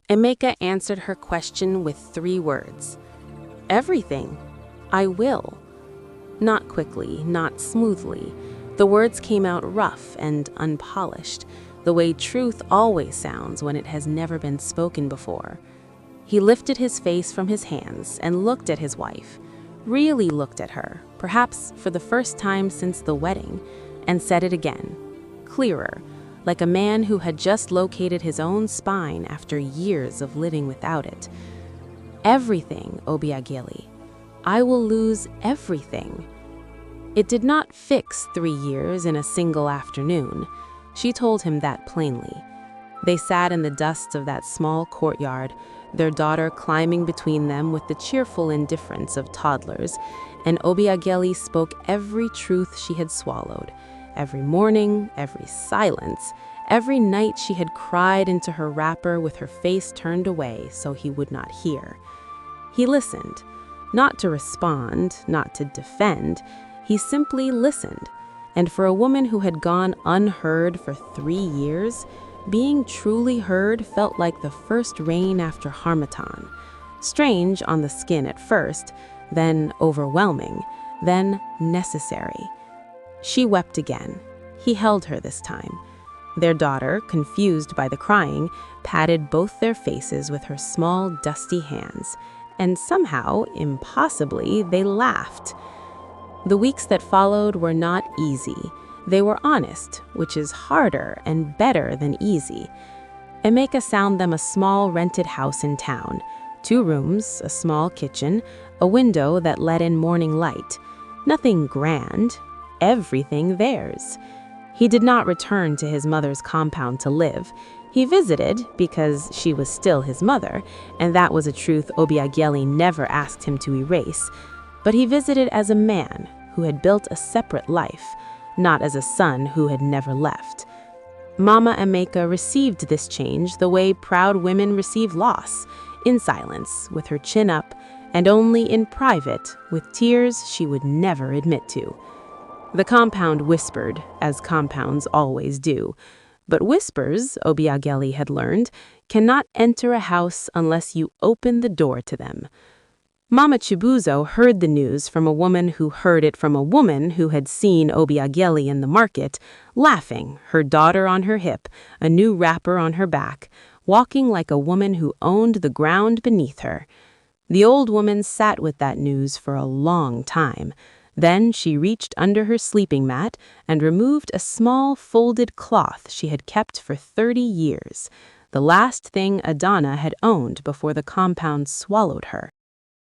Emeka answered her question with 3 words. Everything. I will. Not quickly, not smoothly. The words came out rough and unpolished, the way truth always sounds when it has never been spoken before. He lifted his face from his hands and looked at his wife, really looked at her, perhaps for the first time since the wedding, and said it again, clearer, like a man who had just located his own spine after years of living without it. Everything, Obiageli. I will lose everything. It did not fix 3 years in a single afternoon. She told him that plainly. They sat in the dust of that small courtyard, their daughter climbing between them with the cheerful indifference of toddlers, and Obiageli spoke every truth she had swallowed, every morning, every silence, every night she had cried into her wrapper with her face turned away so he would not hear. He listened, not to respond, not to defend. He simply listened, and for a woman who had gone unheard for 3 years, being truly heard felt like the first rain after Harmattan. Strange on the skin at first, then overwhelming, then necessary. She wept again. He held her this time. Their daughter, confused by the crying, patted both their faces with her small, dusty hands, and somehow, impossibly, they laughed. The weeks that followed were not easy. They were honest, which is harder and better than easy. Emeka found them a small rented house in town, 2 rooms, a small kitchen, a window that let in morning light. Nothing grand, everything theirs. He did not return to his mother's compound to live. He visited because she was still his mother, and that was a truth Obiageli never asked him to erase. But he visited as a man who had built a separate life, not as a son who had never left. Mama Emeka received this change the way proud women receive loss, in silence, with her chin up, and only in private, with tears she would never admit to. The compound whispered, as compounds always do. But whispers, Obiageli had learned, cannot enter a house unless you open the door to them. Mama Chibuzo heard the news from a woman who heard it from a woman who had seen Obiageli in the market, laughing, her daughter on her hip, a new wrapper on her back, walking like a woman who owned the ground beneath her. The old woman sat with that news for a long time. Then she reached under her sleeping mat and removed a small folded cloth she had kept for 30 years, the last thing Adana had owned before the compound swallowed her.